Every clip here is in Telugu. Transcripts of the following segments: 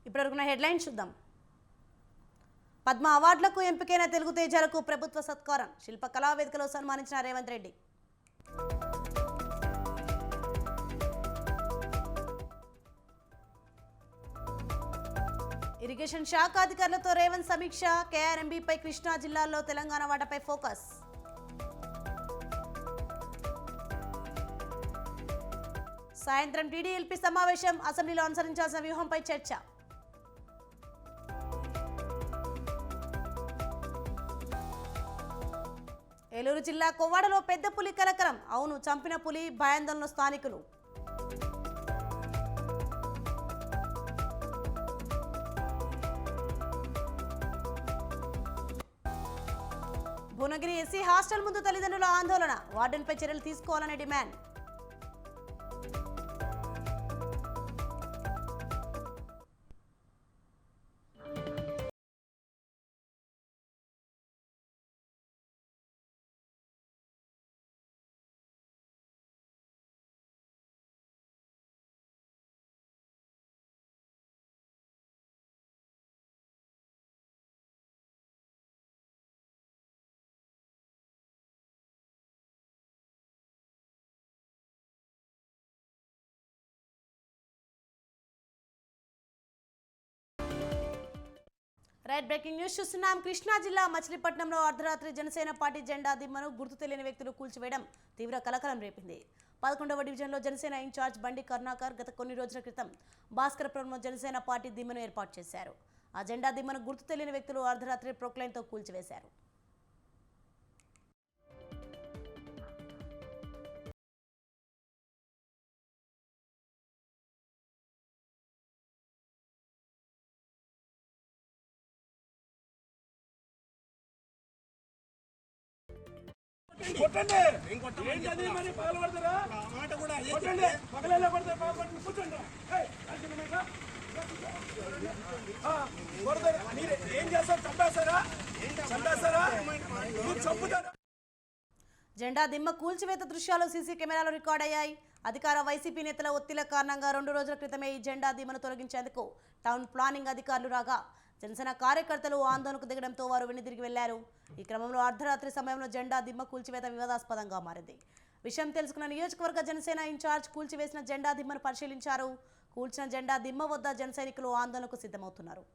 ఇప్పటివరకున్న హెడ్లైన్స్ చూద్దాం. పద్మ అవార్డులకు ఎంపికైన తెలుగు తేజాలకు ప్రభుత్వ సత్కారం. శిల్ప కళా వేదికలో సన్మానించిన రేవంత్ రెడ్డి. ఇరిగేషన్ శాఖ అధికారులతో రేవంత్ సమీక్ష. కేఆర్ఎంబీపై కృష్ణా జిల్లాలో తెలంగాణ వాటాపై ఫోకస్. సాయంత్రం టీడీఎల్పీ సమావేశం. అసెంబ్లీలో అనుసరించాల్సిన వ్యూహంపై చర్చ. ఏలూరు జిల్లా కొవ్వాడలో పెద్ద పులి కలకలం. అవును, చంపిన పులి, భయాందోళన స్థానికులు. భువనగిరి ఎస్సీ హాస్టల్ ముందు తల్లిదండ్రుల ఆందోళన. వార్డెన్పై చర్యలు తీసుకోవాలని డిమాండ్. రైట్, బ్రేకింగ్ న్యూస్ చూస్తున్నాం. కృష్ణా జిల్లా మచిలీపట్నంలో అర్ధరాత్రి జనసేన పార్టీ జెండా దిమ్మను గుర్తు తెలియని వ్యక్తులు కూల్చివేయడం తీవ్ర కలకలం రేపింది. 11వ డివిజన్లో జనసేన ఇన్ఛార్జ్ బండి కరుణాకర్ గత కొన్ని రోజుల క్రితం భాస్కరపురంలో జనసేన పార్టీ దిమ్మను ఏర్పాటు చేశారు. ఆ జెండా దిమ్మను గుర్తు తెలియని వ్యక్తులు అర్ధరాత్రి ప్రొక్లైన్తో కూల్చివేశారు. కొట్టండి ఏంటది మరి పగలబడతారా మాట కూడా కొట్టండి పగలేలా పడతారు పగలబడి కూర్చోండి మీరు ఏం చేస్తారు? చంపేస్తారా మీరు చంపుతారా? జెండా దిమ్మ కూల్చివేత దృశ్యాలు సీసీ కెమెరాలో రికార్డ్ అయ్యాయి. అధికార వైసీపీ నేతల ఒత్తిళ్ల కారణంగా 2 రోజుల క్రితమే ఈ జెండా దిమ్మను తొలగించేందుకు టౌన్ ప్లానింగ్ అధికారులు రాగా జనసేన కార్యకర్తలు ఆందోళనకు దిగడంతో వారు వెనుదిరిగి వెళ్లారు. ఈ క్రమంలో అర్ధరాత్రి సమయంలో జెండా దిమ్మ కూల్చివేత వివాదాస్పదంగా మారింది. విషయం తెలుసుకున్న నియోజకవర్గ జనసేన ఇన్ఛార్జ్ కూల్చివేసిన జెండా దిమ్మను పరిశీలించారు. కూల్చిన జెండా దిమ్మ వద్ద జన సైనికులు ఆందోళనకు సిద్ధమవుతున్నారు.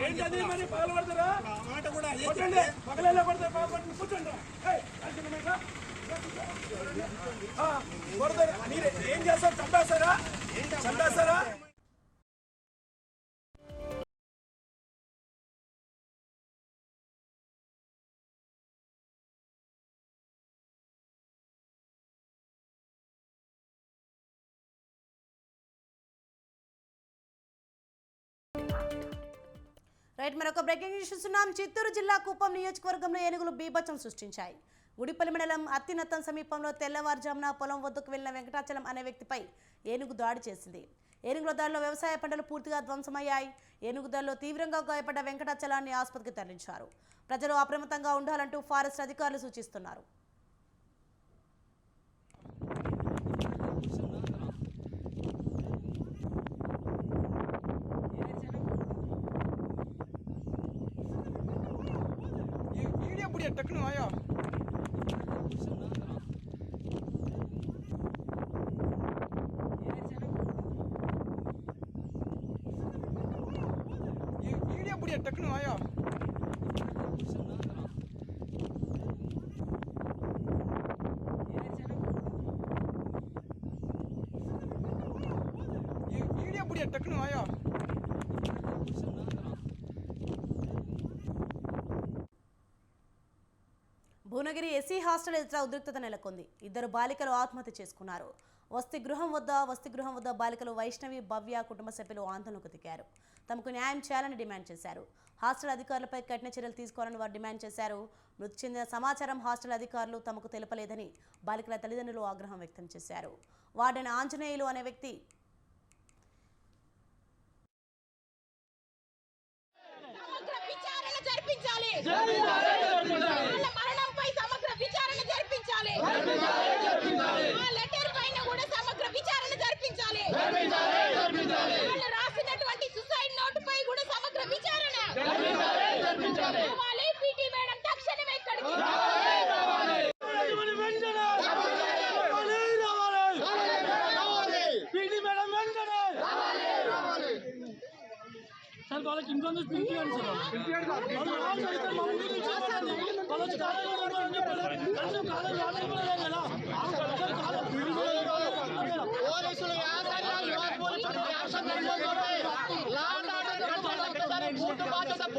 ఏంటది మరి పగలబడతారా మాట కూడా కొట్టండి పగలేలా పడతారు పగలబడి కూర్చోండి మీరు ఏం చేస్తారు? చంపేస్తారా? రైట్, మరొక బ్రేకింగ్ న్యూస్ చూస్తున్నాం. చిత్తూరు జిల్లా కుప్పం నియోజకవర్గంలో ఏనుగులు బీభత్సం సృష్టించాయి. గుడిపల్లి మండలం అత్తినత్తం సమీపంలో తెల్లవారుజామున పొలం వద్దకు వెళ్లిన వెంకటాచలం అనే వ్యక్తిపై ఏనుగు దాడి చేసింది. ఏనుగుల దాడిలో వ్యవసాయ పంటలు పూర్తిగా ధ్వంసమయ్యాయి. ఏనుగు దాడిలో తీవ్రంగా గాయపడ్డ వెంకటాచలాన్ని ఆసుపత్రికి తరలించారు. ప్రజలు అప్రమత్తంగా ఉండాలంటూ ఫారెస్ట్ అధికారులు సూచిస్తున్నారు. टकनो आया ये वीडियो बढ़िया टकनो आया ये वीडियो बढ़िया टकनो आया భువనగిరి ఎస్సీ హాస్టల్ ఎదుట ఉద్రిక్తత నెలకొంది. 2 బాలికలు ఆత్మహత్య చేసుకున్నారు. వసతి గృహం వద్ద బాలికలు వైష్ణవి, భవ్య కుటుంబ సభ్యులు ఆందోళనకు దిగారు. తమకు న్యాయం చేయాలని డిమాండ్ చేశారు. హాస్టల్ అధికారులపై కఠిన చర్యలు తీసుకోవాలని వారు డిమాండ్ చేశారు. మృతి చెందిన సమాచారం హాస్టల్ అధికారులు తమకు తెలపలేదని బాలికల తల్లిదండ్రులు ఆగ్రహం వ్యక్తం చేశారు. వార్డెన్ ఆంజనేయులు అనే వ్యక్తి వాళ్ళ మరణంపై సమగ్ర విచారణ జరిపించాలి. ఆ లెటర్ పైన కూడా సమగ్ర విచారణ జరిపించాలి. వాళ్ళు రాసినటువంటి సూసైడ్ నోట్ పై కూడా సమగ్ర విచారణ కావాలి. పీటీ మేడం తక్షణమే ఇక్కడికి సార్ వాళ్ళకి ఇంకొంచెం పిలిపియండి సార్.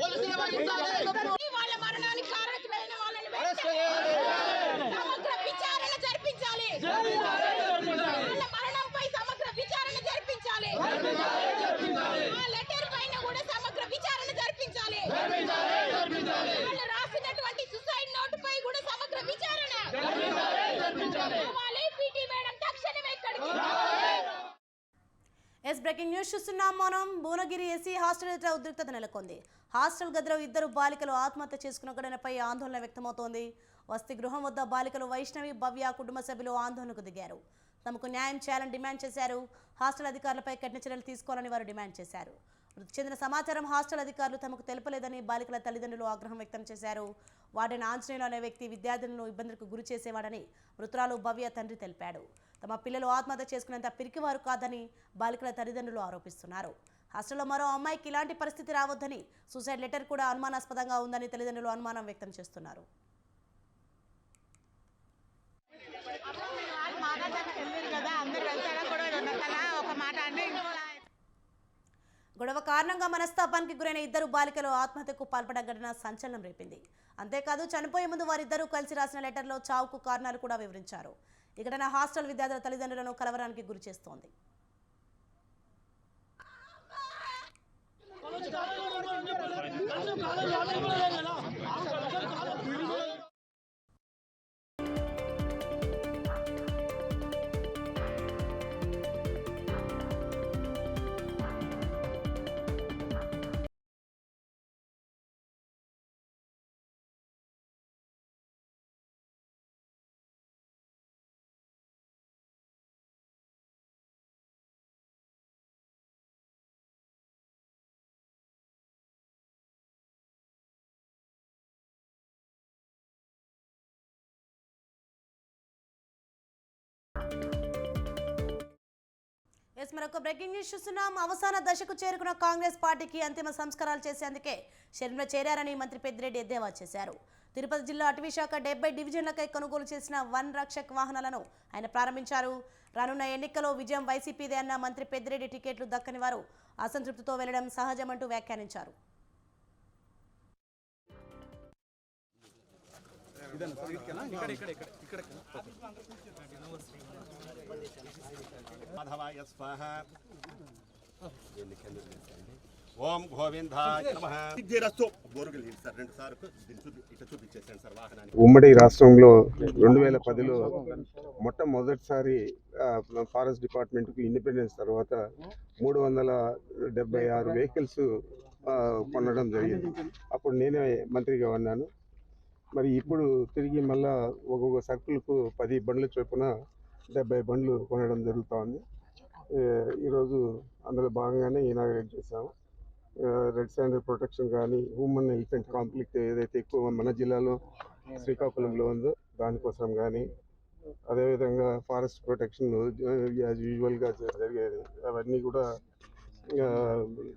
వాళ్ళకి వాళ్ళ మరణానికి కారకులైన వాళ్ళని సమగ్ర విచారణ జరిపించాలి. వాళ్ళ మరణంపై సమగ్ర విచారణ జరిపించాలి. ఆ లెటర్ పైన కూడా సమగ్ర విచారణ జరిపించాలి. వాళ్ళు రాసినటువంటి సూసైడ్ నోట్ పై కూడా సమగ్ర విచారణ కావాలి. పీటీ మేడం తక్షణమే ఇక్కడికి బ్రేకింగ్ న్యూస్ చూస్తున్నాం మనం. భువనగిరి ఎస్సీ హాస్టల్ ఎదుట ఉద్రిక్తత నెలకొంది. హాస్టల్ గదిలో 2 బాలికలు ఆత్మహత్య చేసుకున్న ఘటనపై ఆందోళన వ్యక్తమవుతోంది. వసతి గృహం వద్ద బాలికలు వైష్ణవి, భవ్య కుటుంబ సభ్యులు ఆందోళనకు దిగారు. తమకు న్యాయం చేయాలని డిమాండ్ చేశారు. హాస్టల్ అధికారులపై కఠిన చర్యలు తీసుకోవాలని వారు డిమాండ్ చేశారు. మృతి చెందిన సమాచారం హాస్టల్ అధికారులు తమకు తెలపలేదని బాలికల తల్లిదండ్రులు ఆగ్రహం వ్యక్తం చేశారు. వార్డెన్ ఆంజనేయులు అనే వ్యక్తి విద్యార్థులను ఇబ్బందులకు గురి చేసేవాడని మృతురాలు భవ్య తండ్రి తెలిపాడు. తమ పిల్లలు ఆత్మహత్య చేసుకునేంత పిరికివారు కాదని బాలికల తల్లిదండ్రులు ఆరోపిస్తున్నారు. హాస్టల్లో మరో అమ్మాయికి ఇలాంటి పరిస్థితి రావద్దని, సూసైడ్ లెటర్ కూడా అనుమానాస్పదంగా ఉందని తల్లిదండ్రులు అనుమానం వ్యక్తం చేస్తున్నారు. గొడవ కారణంగా మనస్తాపానికి గురైన 2 బాలికలు ఆత్మహత్యకు పాల్పడ్డ ఘటన సంచలనం రేపింది. అంతేకాదు చనిపోయే ముందు వారిద్దరూ కలిసి రాసిన లెటర్లో చావుకు కారణాలు కూడా వివరించారు. ఈ ఘటన హాస్టల్ విద్యార్థుల తల్లిదండ్రులను కలవరానికి గురి చేస్తోంది. మరొక బ్రేకింగ్ న్యూస్ చూస్తున్నాం. అవసాన దశకు చేరుకున్న కాంగ్రెస్ పార్టీకి అంతిమ సంస్కారాలు చేసేందుకే షర్మిల చేరారని మంత్రి పెద్దిరెడ్డి ఎద్దేవా చేశారు. తిరుపతి జిల్లా అటవీ శాఖ 70 డివిజన్లకై కొనుగోలు చేసిన వన్ రక్షక్ వాహనాలను ఆయన ప్రారంభించారు. రానున్న ఎన్నికల్లో విజయం వైసీపీదే అన్న మంత్రి పెద్దిరెడ్డి టికెట్లు దక్కని వారు అసంతృప్తితో వెళ్లడం సహజమంటూ వ్యాఖ్యానించారు. ఓం గోవిందాయ నమః. ఉమ్మడి రాష్ట్రంలో 2010లో మొట్టమొదటిసారి ఫారెస్ట్ డిపార్ట్మెంట్కి ఇండిపెండెన్స్ తర్వాత 376 వెహికల్స్ కొనడం జరిగింది. అప్పుడు నేనే మంత్రిగా ఉన్నాను. మరి ఇప్పుడు తిరిగి మళ్ళా ఒక్కొక్క సర్కిల్కు 10 బండ్ల చొప్పున 70 బండ్లు కొనడం జరుగుతోంది. ఈరోజు అందులో భాగంగానే ఇనాగరేట్ చేశాము. రెడ్ శాండల్ ప్రొటెక్షన్ కానీ, హ్యూమన్ ఎలిఫెంట్ కాన్ఫ్లిక్ట్ ఏదైతే ఎక్కువ మన జిల్లాలో శ్రీకాకుళంలో ఉందో దానికోసం కానీ, అదేవిధంగా ఫారెస్ట్ ప్రొటెక్షన్ యాజ్ యూజువల్గా జరిగేది అవన్నీ కూడా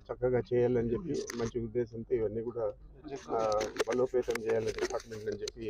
చక్కగా చేయాలని చెప్పి మంచి ఉద్దేశంతో ఇవన్నీ కూడా బలోపేతం చేయాలని డిపార్ట్మెంట్ అని చెప్పి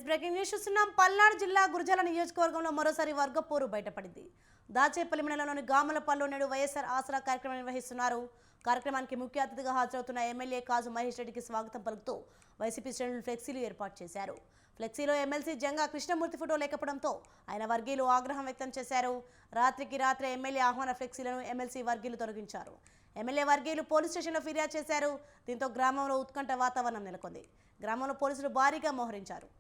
బ్రేకింగ్ న్యూస్ చూస్తున్నాం. పల్నాడు జిల్లా గురజాల నియోజకవర్గంలో మరోసారి వర్గపోరు బయటపడింది. దాచేపల్లి మండలంలోని గామలపల్లిలో నేడు వైఎస్ఆర్ ఆసరా కార్యక్రమం నిర్వహిస్తున్నారు. కార్యక్రమానికి ముఖ్య అతిథిగా హాజరవుతున్న ఎమ్మెల్యే కాజు మహేష్ రెడ్డికి స్వాగతం పలుకుతూ వైసీపీ శ్రేణులు ఫ్లెక్సీలు ఏర్పాటు చేశారు. ఫ్లెక్సీలో ఎమ్మెల్సీ జంగా కృష్ణమూర్తి ఫోటో లేకపోవడంతో ఆయన వర్గీయులు ఆగ్రహం వ్యక్తం చేశారు. రాత్రికి రాత్రే ఎమ్మెల్యే ఆహ్వాన ఫ్లెక్సీలను ఎమ్మెల్సీ వర్గీయులు తొలగించారు. ఎమ్మెల్యే వర్గీయులు పోలీస్ స్టేషన్లో ఫిర్యాదు చేశారు. దీంతో గ్రామంలో ఉత్కంఠ వాతావరణం నెలకొంది. గ్రామంలో పోలీసులు భారీగా మోహరించారు.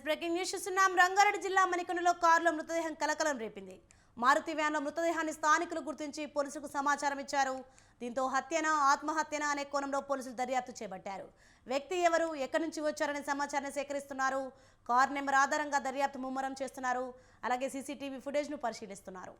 బ్రేకింగ్ న్యూస్ చూస్తున్నాం. రంగారెడ్డి జిల్లా మణికొండలో కారులో మృతదేహం కలకలం రేపింది. మారుతి వ్యాన్లో మృతదేహాన్ని స్థానికులు గుర్తించి పోలీసులకు సమాచారం ఇచ్చారు. దీంతో హత్యనా ఆత్మహత్యనా అనే కోణంలో పోలీసులు దర్యాప్తు చేపట్టారు. వ్యక్తి ఎవరు, ఎక్కడి నుంచి వచ్చారనే సమాచారాన్ని సేకరిస్తున్నారు. కార్ నెంబర్ ఆధారంగా దర్యాప్తు ముమ్మరం చేస్తున్నారు. అలాగే సీసీటీవీ ఫుటేజ్ను పరిశీలిస్తున్నారు.